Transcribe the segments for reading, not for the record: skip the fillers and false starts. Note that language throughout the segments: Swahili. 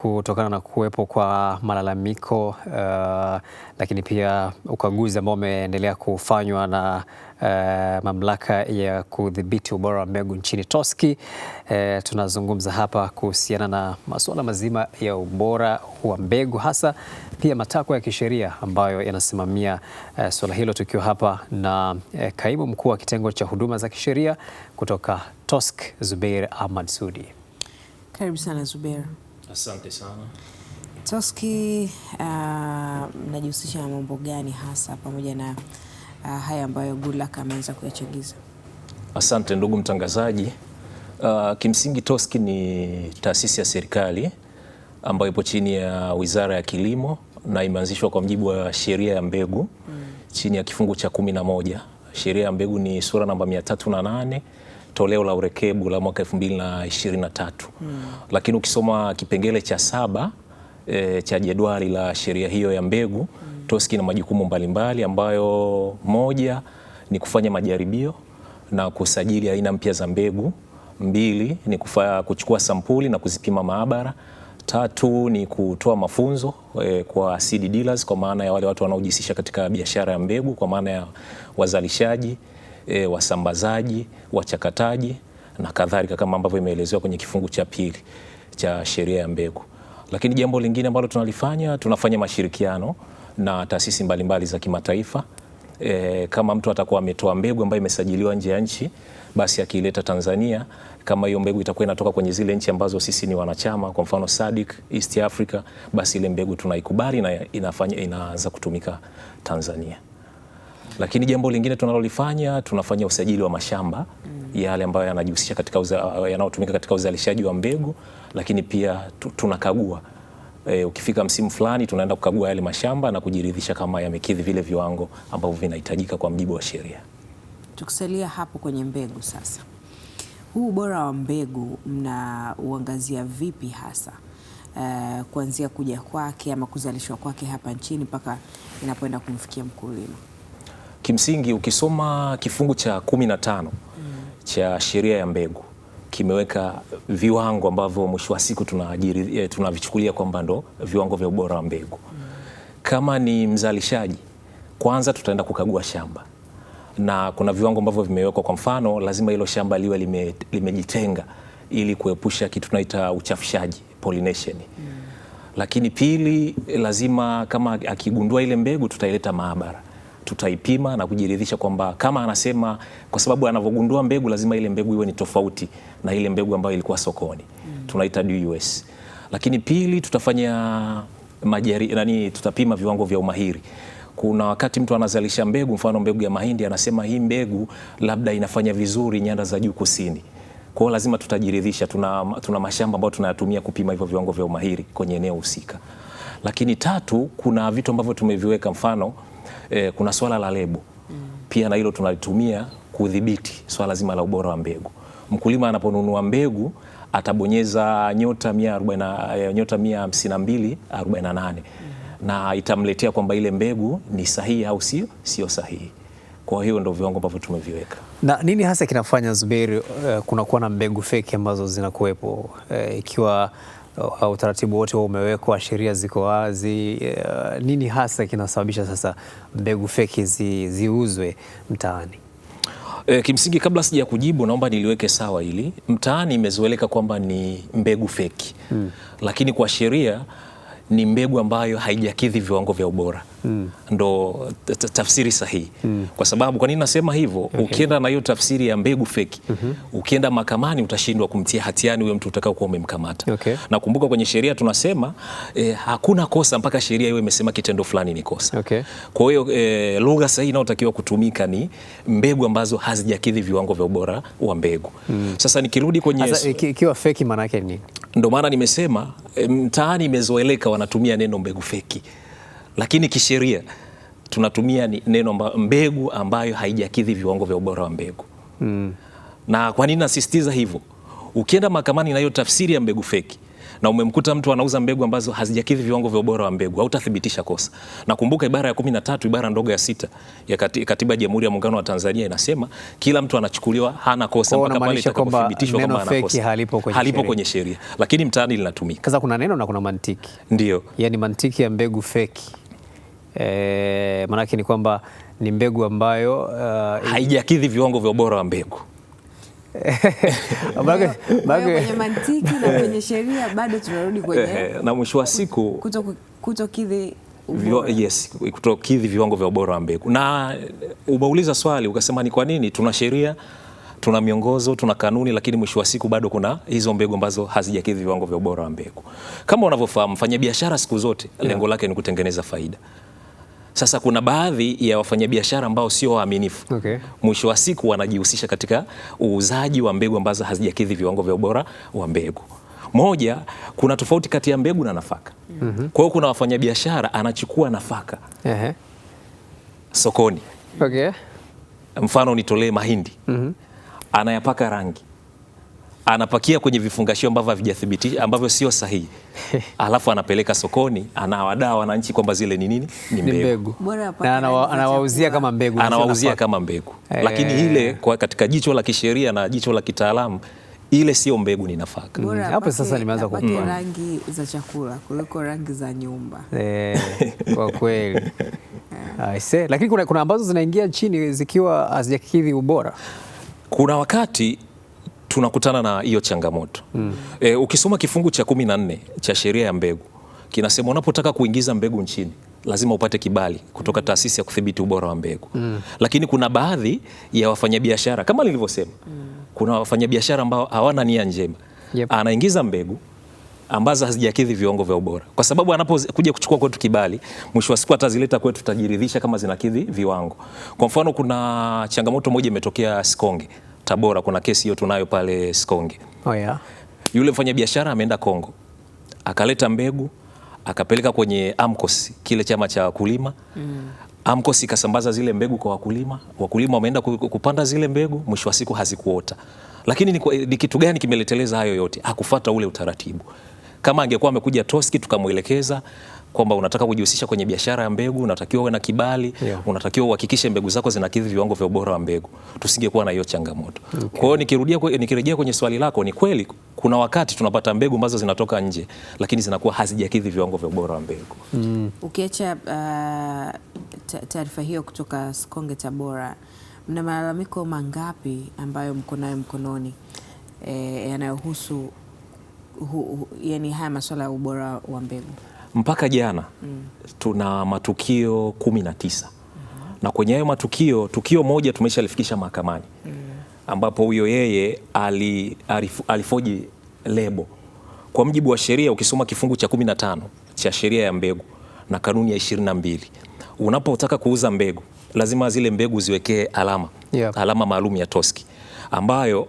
Kutokana na kuwepo kwa malalamiko lakini pia ukaguzi ambao umeendelea kufanywa na mamlaka ya kudhibiti ubora wa mbegu nchini TOSCI. Tunazungumza hapa kuhusiana na masuala mazima ya ubora wa mbegu, hasa pia matakwa ya kisheria ambayo yanasimamia suala hilo, tukiwa hapa na kaimu mkuu wa kitengo cha huduma za kisheria kutoka TOSCI, Zubeir Ahmad Sudi. Karibu sana Zubeir. Asante sana. TOSCI mnajihusisha na mambo gani hasa, pamoja na haya ambayo Goodluck ameanza kuyachagiza? Asante ndugu mtangazaji. Kimsingi TOSCI ni taasisi ya serikali ambayo ipo chini ya Wizara ya Kilimo na imeanzishwa kwa mujibu wa sheria ya mbegu chini ya kifungu cha 11. Sheria ya mbegu ni sura namba 308 toleo la urekebu la mwaka 2023. Lakini ukisoma kipengele cha 7 cha jedwali la sheria hiyo ya mbegu, TOSCI na majukumu mbalimbali ambayo moja ni kufanya majaribio na kusajili aina mpya za mbegu. 2 ni kuchukua sampuli na kuzipima maabara. 3 ni kutoa mafunzo kwa seed dealers, kwa maana ya wale watu wanaojihusisha katika biashara ya mbegu, kwa maana ya wazalishaji, wasambazaji, wachakataji na kadhalika, kama ambavyo imeelezewa kwenye kifungu cha 2 cha sheria ya mbegu. Lakini jambo lingine ambalo tunafanya mashirikiano na taasisi mbalimbali za kimataifa. Kama mtu atakuwa ametoa mbegu ambayo imesajiliwa nje ya nchi, basi akileta Tanzania, kama hiyo mbegu itakuwa inatoka kwenye zile nchi ambazo sisi ni wanachama, kwa mfano SADC, East Africa, basi ile mbegu tunaikubali na inaanza kutumika Tanzania. Lakini jambo lingine tunafanya usajili wa mashamba yale ambayo yanajihusisha katika yanayotumika katika uzalishaji wa mbegu, lakini pia tunakagua. Ukifika msimu fulani tunaenda kukagua yale mashamba na kujiridhisha kama yamekidhi vile viwango ambavyo vinahitajika kwa mujibu wa sheria. Tukisalia hapo kwenye mbegu sasa, huu ubora wa mbegu mnauangazia vipi hasa, kuanzia kuja kwake ama kuzalishwa kwake hapa nchini mpaka inapoenda kumfikia mkulima? Kimsingi ukisoma kifungu cha 15 cha sheria ya mbegu kimeweka viwango ambavyo mwisho wa siku tunavichukulia kwamba ndo viwango vya ubora wa mbegu. Kama ni mzalishaji, kwanza tutaenda kukagua shamba na kuna viwango ambavyo vimewekwa. Kwa mfano, lazima hilo shamba liwe limejitenga ili kuepusha kitu tunaita uchafushaji, pollination. Lakini pili, lazima kama akigundua ile mbegu tutaileta maabara, tutaipima na kujiridhisha kwamba kama anasema, kwa sababu anavyogundua mbegu lazima ile mbegu iwe ni tofauti na ile mbegu ambayo ilikuwa sokoni, tunaita DUS. Lakini pili, tutafanya tutapima viwango vya umahiri. Kuna wakati mtu anazalisha mbegu, mfano mbegu ya mahindi, anasema hii mbegu labda inafanya vizuri nyanda za juu kusini. Kwa hiyo lazima tutajiridhisha, tuna mashamba ambayo tunayatumia kupima hivyo viwango vya umahiri kwenye eneo husika. Lakini tatu, kuna vitu ambavyo tumeviweka, mfano kuna swala la lebo. Pia na hilo tunalitumia kudhibiti swala zima la ubora wa mbegu. Mkulima anaponunua mbegu atabonyeza nyota 152/48 na itamletea kwamba ile mbegu ni sahihi au sio sahihi. Kwa hiyo ndio viwango ambavyo tumeviweka. Na nini hasa kinafanya, Zubeir, kunakuwa na mbegu feki ambazo zinakuwepo, ikiwa utaratibu wote umewekwa, sheria ziko wazi? Nini hasa kinasababisha sasa mbegu feki ziuzwe mtaani? Kimsingi, kabla sija kujibu, naomba niliweke sawa hili. Mtaani imezoeleka kwamba ni mbegu feki, lakini kwa sheria ni mbegu ambayo haijakidhi viwango vya ubora. Ndo tafsiri sahihi. Kwa sababu, kwa nini nasema hivyo? Ukienda na hiyo tafsiri ya mbegu feki, ukienda mahakamani utashindwa kumtia hatiani huyo mtu utakao kuwa umemkamata. Na kumbuka, kwenye sheria tunasema hakuna kosa mpaka sheria iwe imesema kitendo fulani ni kosa. Kwa hiyo lugha sahihi inayotakiwa kutumika ni mbegu ambazo hazijakidhi viwango vya ubora wa mbegu. Sasa nikirudi kwenye ikiwa feki maana yake nini? Ndio maana nimesema mtaani imezoeleka wanatumia neno mbegu feki, lakini kisheria tunatumia neno mbegu ambayo haijakidhi viwango vya ubora wa mbegu. Na kwa nini nasisitiza hivyo? Ukienda mahakamani na hiyo tafsiri ya mbegu feki na umemkuta mtu anauza mbegu ambazo hazijakidhi viwango vya ubora wa mbegu, hautathibitisha kosa. Na kumbuka ibara ya 13 ibara ndogo ya 6 ya Katiba ya Jamhuri ya Muungano wa Tanzania inasema kila mtu anachukuliwa hana kosa mpaka pale itakapothibitishwa kwamba ana kosa. Halipo kwenye sheria, lakini mtaani linatumika. Sasa kuna neno na kuna mantiki. Ndio. Yaani mantiki ya mbegu feki. Maanake ni kwamba ni mbegu ambayo haijakidhi viwango vya ubora wa mbegu. Kwenye mantiki na kwenye sheria bado tunarudi kwenye na mwisho wa siku kutokidhi kutokidhi viwango vya ubora wa mbegu. Na umeuliza swali ukasema ni kwa nini tuna sheria, tuna miongozo, tuna kanuni, lakini mwisho wa siku bado kuna hizo mbegu ambazo hazijakidhi viwango vya ubora wa mbegu. Kama unavyofahamu, mfanyabiashara siku zote lengo lake ni kutengeneza faida. Sasa kuna baadhi ya wafanyabiashara ambao sio waaminifu. Mwisho wa siku wanajihusisha katika uuzaji wa mbegu ambazo hazijakidhi viwango vya ubora wa mbegu. Moja, kuna tofauti kati ya mbegu na nafaka. Kwa hiyo kuna wafanyabiashara anachukua nafaka sokoni. Mfano nitolee mahindi. Anayapaka rangi. Anapakia kwenye vifungashio ambavyo havijathibitisha, ambavyo sio sahihi. Alafu anapeleka sokoni, anawadaa wananchi kwamba zile ni nini? Ni mbegu. Na anawauzia kama mbegu. Anawauzia kama mbegu. Lakini ile kwa katika jicho la kisheria na jicho la kitaalamu, ile sio mbegu, ni nafaka. Hapo sasa nimeanza kupata rangi za chakula kuliko rangi za nyumba. Kwa kweli. Lakini kuna ambazo zinaingia nchini zikiwa hazijakidhi ubora. Kuna wakati tunakutana na hiyo changamoto. Ukisoma kifungu cha 14 cha sheria ya mbegu kinasema unapotaka kuingiza mbegu nchini lazima upate kibali kutoka taasisi ya kudhibiti ubora wa mbegu. Lakini kuna baadhi ya wafanyabiashara kama nilivyosema, kuna wafanyabiashara ambao hawana nia njema. Anaingiza mbegu ambazo hazijakidhi viwango vya ubora, kwa sababu anapokuja kuchukua kwetu kibali, mwisho wa siku atazileta kwetu, tutajiridhisha kama zinakidhi viwango. Kwa mfano, kuna changamoto moja imetokea Sikonge, Tabora. Kuna kesi hiyo tunayo pale Sikonge. Yule mfanyabiashara ameenda Kongo, akaleta mbegu, akapeleka kwenye AMCOS, kile chama cha wakulima. AMCOS ikasambaza zile mbegu kwa wakulima. Wakulima wameenda kupanda zile mbegu, mwisho wa siku hazikuota. Lakini ni kitu gani kimeleteleza hayo yote? Hakufuata ule utaratibu. Kama angekuwa amekuja TOSCI tukamwelekeza kwamba unataka kujihusisha kwenye biashara ya mbegu, unatakiwa uwe na kibali, unatakiwa uhakikishe mbegu zako zinakidhi viwango vya ubora wa mbegu, tusingekuwa na hiyo changamoto. Kwa hiyo nikirejea kwenye swali lako, ni kweli kuna wakati tunapata mbegu ambazo zinatoka nje lakini zinakuwa hazijakidhi viwango vya ubora wa mbegu. Ukiacha taarifa hiyo kutoka Sikonge, Tabora, mna malalamiko mangapi ambayo mko nayo mkononi yanayohusu yani haya masuala ya ubora wa mbegu? Mpaka jana tuna matukio 19. Na kwenye hayo matukio, tukio moja tumeshalifikisha mahakamani, ambapo huyo yeye alifoji lebo. Kwa mujibu wa sheria, ukisoma kifungu cha 15 cha sheria ya mbegu na kanuni ya 22, unapotaka kuuza mbegu lazima zile mbegu ziwekee alama maalum ya TOSCI, ambayo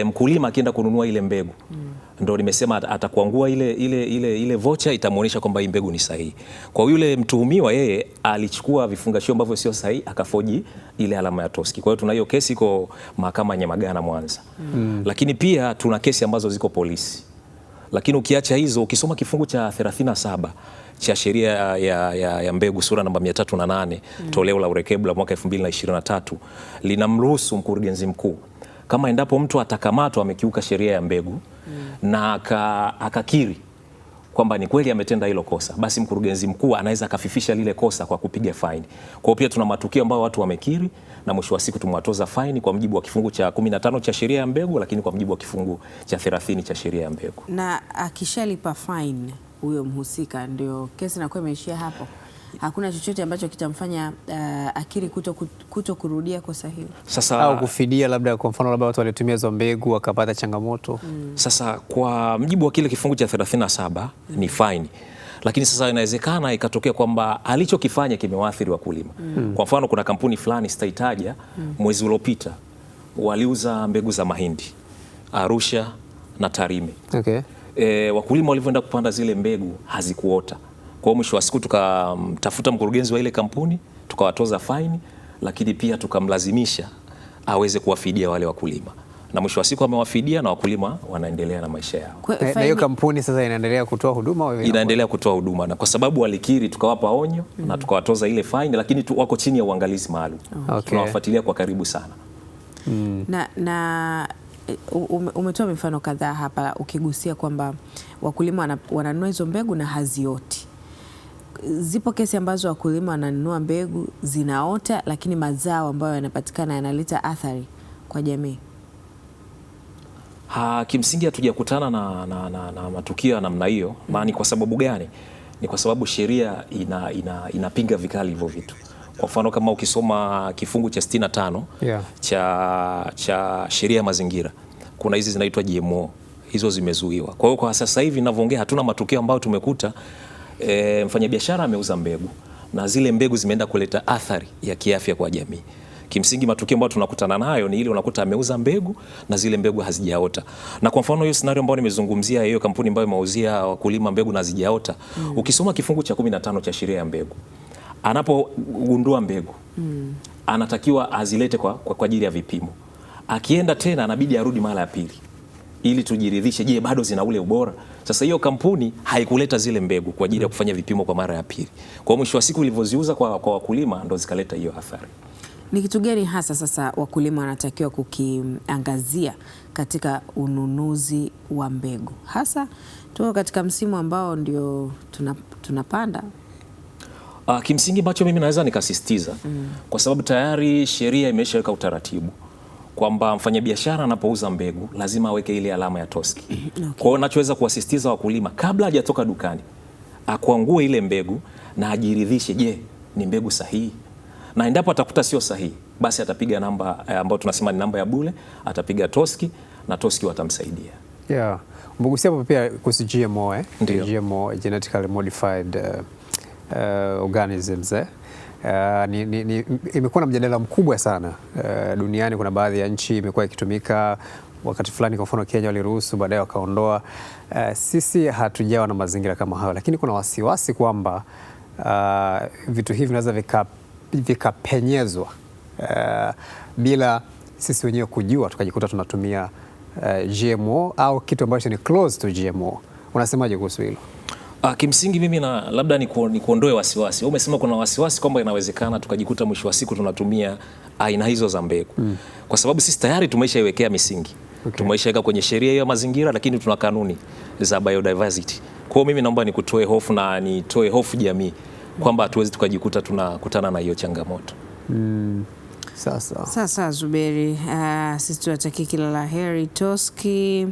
mkulima akienda kununua ile mbegu ndo nimesema atakuangua ile vocha, itamuonyesha kwamba hii mbegu ni sahihi. Kwa yule mtuhumiwa, yeye alichukua vifungashio ambavyo sio sahihi, akafoji ile alama ya TOSCI. Kwa hiyo tuna hiyo kesi iko mahakama ya Nyamagana Mwanza. Lakini pia tuna kesi ambazo ziko polisi. Lakini ukiacha hizo, ukisoma kifungu cha 37 cha sheria ya mbegu sura namba 308 toleo la urekebu la mwaka 2023 linamruhusu mkurugenzi mkuu, kama endapo mtu atakamatwa amekiuka sheria ya mbegu na akakiri kwamba ni kweli ametenda hilo kosa, basi mkurugenzi mkuu anaweza akafifisha lile kosa kwa kupiga faini. Kwa hiyo pia tuna matukio ambayo watu wamekiri na mwisho wa siku tumewatoza faini kwa mujibu wa kifungu cha 15 cha sheria ya mbegu, lakini kwa mujibu wa kifungu cha 30 cha sheria ya mbegu. Na akishalipa faini huyo mhusika, ndio kesi inakuwa imeishia hapo? Hakuna chochote ambacho kitamfanya akiri kuto kurudia kosa hilo? Sasa au kufidia, labda kwa mfano labda watu walitumia hizo mbegu wakapata changamoto. Sasa kwa mjibu wa kile kifungu cha 37 ni faini. Lakini sasa inawezekana ikatokea kwamba alichokifanya kimewaathiri wakulima. Kwa mfano, kuna kampuni fulani sitaitaja, mwezi uliopita waliuza mbegu za mahindi Arusha na Tarime. Wakulima walivyoenda kupanda zile mbegu hazikuota. Kwa mwisho wa siku tukamtafuta mkurugenzi wa ile kampuni, tukawatoza faini, lakini pia tukamlazimisha aweze kuwafidia wale wakulima. na mwisho wa siku amewafidia na wakulima wanaendelea na maisha yao. Na hiyo kampuni sasa inaendelea kutoa huduma au inaendelea kutoa huduma, na kwa sababu walikiri tukawapa onyo na tukawatoza ile fine, lakini wako chini ya uangalizi maalum. Tunawafuatilia kwa karibu sana. Na umetoa mifano kadhaa hapa ukigusia kwamba wakulima wananunua hizo mbegu na hazioti. Zipo kesi ambazo wakulima wananunua mbegu zinaota, lakini mazao ambayo yanapatikana yanaleta athari kwa jamii. Kimsingi hatujakutana na matukio ya namna hiyo. Ni kwa sababu gani? Ni kwa sababu sheria inapinga vikali hivyo vitu. Kwa mfano kama ukisoma kifungu cha 65 cha sheria ya mazingira, kuna hizi zinaitwa GMO, hizo zimezuiwa. Kwa hiyo kwa sasa hivi ninavyoongea hatuna matukio ambayo tumekuta mfanyabiashara ameuza mbegu na zile mbegu zimeenda kuleta athari ya kiafya kwa jamii. Kimsingi matukio ambayo tunakutana nayo ni ile unakuta ameuza mbegu na zile mbegu hazijaota. Na kwa mfano hiyo scenario ambayo nimezungumzia, hiyo kampuni ambayo imewauzia wakulima mbegu na hazijaota, ukisoma kifungu cha 15 cha sheria ya mbegu, anapogundua mbegu anatakiwa azilete kwa ajili ya vipimo. Akienda tena anabidi arudi mara ya pili ili tujiridhishe, je, bado zina ule ubora. Sasa hiyo kampuni haikuleta zile mbegu kwa ajili ya kufanya vipimo kwa mara ya pili. Kwa mwisho wa siku ilivyoziuza kwa wakulima ndo zikaleta hiyo athari. Ni kitu gani hasa sasa wakulima wanatakiwa kukiangazia katika ununuzi wa mbegu? Hasa tuko katika msimu ambao ndio tunapanda. Kimsingi ambacho mimi naweza nikasisitiza kwa sababu tayari sheria imeshaweka utaratibu kwamba mfanyabiashara anapouza mbegu lazima aweke ile alama ya TOSCI. Kwa hiyo nachoweza kuwasisitiza wakulima kabla hajatoka dukani akuangue ile mbegu na ajiridhishe, je, ni mbegu sahihi? Na endapo atakuta sio sahihi, basi atapiga namba ambayo tunasema ni namba ya bure, atapiga TOSCI na TOSCI watamsaidia. Mbugusia hapo pia kuhusu GMO GMO, genetically modified organisms. Imekuwa na mjadala mkubwa sana duniani. Kuna baadhi ya nchi imekuwa ikitumika wakati fulani, kwa mfano Kenya waliruhusu, baadaye wakaondoa. Sisi hatujawa na mazingira kama hayo, lakini kuna wasiwasi kwamba vitu hivi vinaweza vikapenyezwa bila sisi wenyewe kujua, tukajikuta tunatumia GMO au kitu ambacho ni close to GMO. Unasemaje kuhusu hilo? Kimsingi mimi labda ni kuondoe wasiwasi. Umesema kuna wasiwasi kwamba inawezekana tukajikuta mwisho wa siku tunatumia aina hizo za mbegu. Kwa sababu sisi tayari tumeshaiwekea misingi. Tumeshaweka kwenye sheria ya mazingira, lakini tuna kanuni za biodiversity. Kwa hiyo mimi naomba nikutoe hofu na nitoe hofu jamii kwamba hatuwezi tukajikuta tunakutana na hiyo changamoto. Sasa Zuberi, sisi tunatakia kila la heri TOSCI.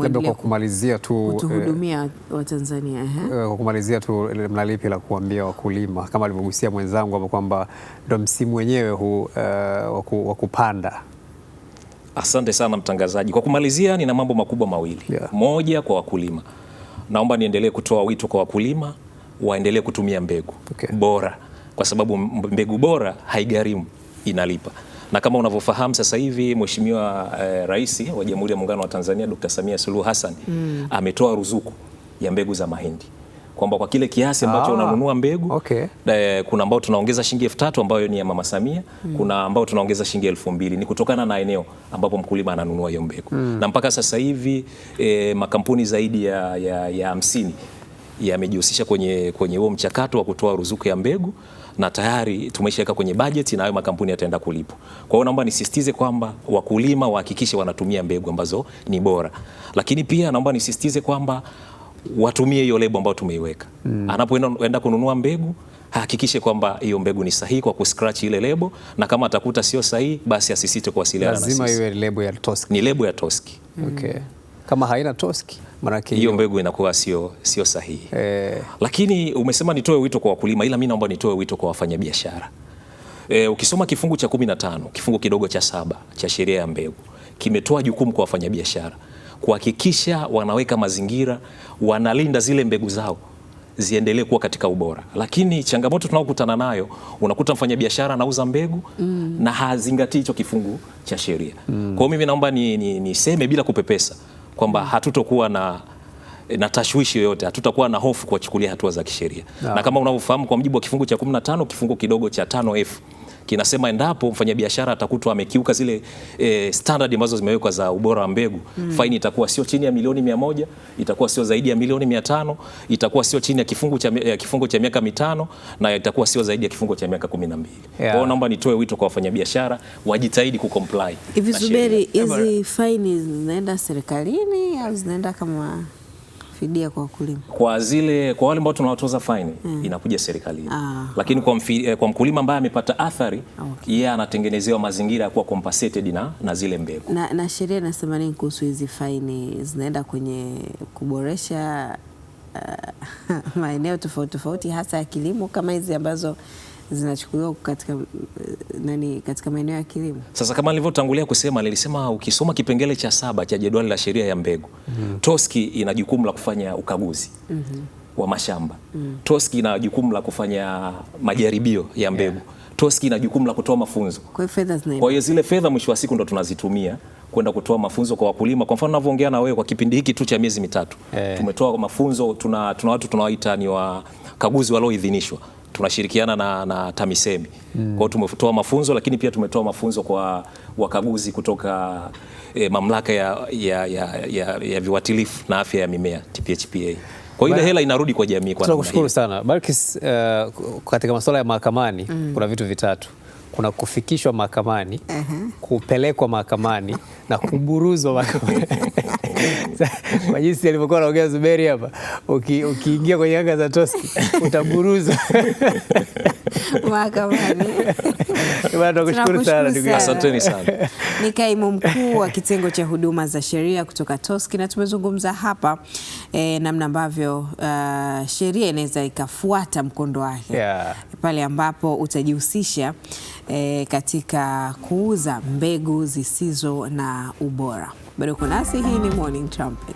Labda kwa kumalizia tu kutuhudumia Watanzania. Kwa kumalizia tu, mnalipi la kuambia wakulima kama alivyogusia mwenzangu hapo kwamba ndo msimu wenyewe huu wa kupanda? Asante sana mtangazaji. Kwa kumalizia, nina mambo makubwa mawili. Moja, kwa wakulima, naomba niendelee kutoa wito kwa wakulima waendelee kutumia mbegu bora, kwa sababu mbegu bora haigharimu, inalipa. Na kama unavyofahamu sasa hivi Mheshimiwa Rais wa Jamhuri ya Muungano wa Tanzania Dr. Samia Suluhu Hassan ametoa ruzuku ya mbegu za mahindi, kwamba kwa kile kiasi ambacho unanunua mbegu kuna ambao tunaongeza shilingi 3,000 ambayo ni ya Mama Samia, kuna ambao tunaongeza shilingi 2,000, ni kutokana na eneo ambapo mkulima ananunua hiyo mbegu. Na mpaka sasa hivi makampuni zaidi ya 50 yamejihusisha kwenye huo mchakato wa kutoa ruzuku ya mbegu, na tayari tumeshaweka kwenye bajeti na hayo makampuni yataenda kulipwa. Kwa hiyo naomba nisisitize kwamba wakulima wahakikishe wanatumia mbegu ambazo ni bora, lakini pia naomba nisisitize kwamba watumie hiyo lebo ambayo tumeiweka. Anapoenda kununua mbegu hakikishe kwamba hiyo mbegu ni sahihi kwa kuscratch ile lebo, na kama atakuta sio sahihi basi asisite kuwasiliana na sisi. Lazima iwe lebo ya TOSCI. Ni lebo ya TOSCI. Kama haina TOSCI, maana hiyo mbegu inakuwa sio sahihi. Lakini umesema nitoe wito kwa wakulima, ila mimi naomba nitoe wito kwa wafanyabiashara. Ukisoma kifungu cha 15, kifungu kidogo cha 7 cha sheria ya mbegu, kimetoa jukumu kwa wafanyabiashara kuhakikisha wanaweka mazingira, wanalinda zile mbegu zao ziendelee kuwa katika ubora. Lakini changamoto tunaokutana nayo, unakuta mfanyabiashara anauza mbegu na hazingatii hicho kifungu cha sheria. Kwa hiyo mimi naomba niseme bila kupepesa kwamba hatutokuwa na tashwishi yoyote, hatutakuwa na hofu kuwachukulia hatua za kisheria. Na kama unavyofahamu, kwa mujibu wa kifungu cha 15 kifungu kidogo cha 5F kinasema endapo mfanyabiashara atakutwa amekiuka zile standard ambazo zimewekwa za ubora wa mbegu, faini itakuwa sio chini ya milioni 100, itakuwa sio zaidi ya milioni 500, itakuwa sio chini ya kifungo cha miaka 5 na itakuwa sio zaidi ya kifungo cha miaka 12. Kwa hiyo naomba nitoe wito kwa wafanyabiashara wajitahidi kucomply. Hivi Zuberi, hizi faini zinaenda serikalini au zinaenda kama fidia kwa wakulima? Kwa wale ambao tunawatoza faini inakuja serikalini. Lakini kwa mkulima ambaye amepata athari, yeye anatengenezewa mazingira ya kuwa compensated na zile mbegu. Na sheria inasema nini kuhusu hizi faini? Zinaenda kwenye kuboresha maeneo tofauti tofauti hasa ya kilimo kama hizi ambazo zinachukuliwa katika maeneo ya kilimo? Sasa kama nilivyotangulia kusema, nilisema ukisoma kipengele cha 7 cha jedwali la sheria ya mbegu, TOSCI ina jukumu la kufanya ukaguzi wa mashamba. TOSCI ina jukumu la kufanya majaribio ya mbegu. TOSCI ina jukumu la kutoa mafunzo. Kwa hiyo zile fedha mwisho wa siku ndo tunazitumia kwenda kutoa mafunzo kwa wakulima. Kwa mfano ninavyoongea na wewe, kwa kipindi hiki tu cha miezi 3 tumetoa mafunzo. Tuna watu tunawaita ni wakaguzi walioidhinishwa, tunashirikiana na TAMISEMI. Kwa hiyo tumetoa mafunzo, lakini pia tumetoa mafunzo kwa wakaguzi kutoka mamlaka ya viuatilifu na afya ya mimea TPHPA. Kwa ile hela inarudi kwa jamii. Tunakushukuru sana Balkis. Katika masuala ya mahakamani kuna vitu vitatu: kuna kufikishwa mahakamani, kupelekwa mahakamani na kuburuzwa mahakamani. Kwa jinsi alivyokuwa anaongea Zuberi hapa, ukiingia kwenye anga za TOSCI utaburuzwa mahakamani. Tunakushukuru sana ndugu. Asanteni sana. Ni kaimu mkuu wa kitengo cha huduma za sheria kutoka TOSCI, na tumezungumza hapa namna ambavyo sheria inaweza ikafuata mkondo wake pale ambapo utajihusisha katika kuuza mbegu zisizo na ubora. Bado uko nasi, hii ni Morning Trumpet.